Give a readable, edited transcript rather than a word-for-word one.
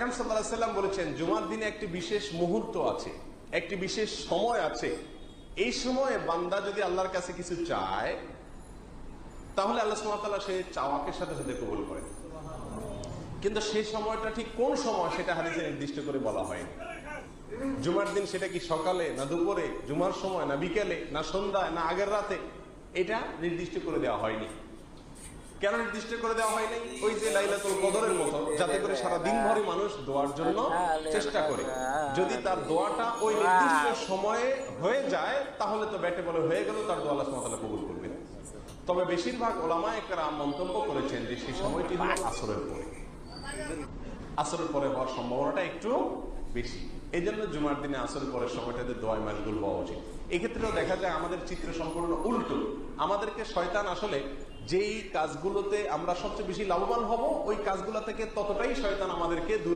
আকরাম সাল্লাল্লাহু আলাইহি ওয়াসাল্লাম বলেছেন জুমার দিনে একটি বিশেষ মুহূর্ত আছে, একটি বিশেষ সময় আছে। এই সময়ে বান্দা যদি আল্লাহর কাছে কিছু চায় তাহলে আল্লাহ সুবহানাহু ওয়া তাআলা সেই চাওয়াকে সাথে সাথে কবুল করেন। কিন্তু সেই সময়টা ঠিক কোন সময় সেটা হাদিসে নির্দিষ্ট করে বলা হয়নি। জুমার দিন সেটা কি সকালে না দুপুরে, জুমার সময় না বিকেলে না সন্ধ্যায় না আগের রাতে, এটা নির্দিষ্ট করে দেওয়া হয়নি। কেন নির্দিষ্ট করে দেওয়া হয়নি? ওই যে লাইলাতুল কদরের মতো, যাতে করে সারা দিন ভরে মানুষ দোয়ার জন্য চেষ্টা করে। যদি তার দোয়াটা ওই নির্দিষ্ট সময়ে হয়ে যায় তাহলে তো ব্যাটে বলে হয়ে গেল, তার দোয়া আল্লাহ সুবহানাহু ওয়া তাআলা কবুল করবেন। তবে বেশিরভাগ উলামায়ে কেরাম মন্তব্য করেছেন যে সেই সময়টি হলো আসরের পরে। আসরের পরে হওয়ার সম্ভাবনাটা একটু বেশি। এই জন্য জুমার দিনে আসরের পরের সময়টাতে দোয়ায় মাশগুল হওয়া উচিত। এক্ষেত্রেও দেখা যায় আমাদের চিত্র সম্পূর্ণ উল্টো। আমাদেরকে শয়তান আসলে যেই কাজগুলোতে আমরা সবচেয়ে বেশি লাভবান হব, ওই কাজগুলো থেকে ততটাই শয়তান আমাদেরকে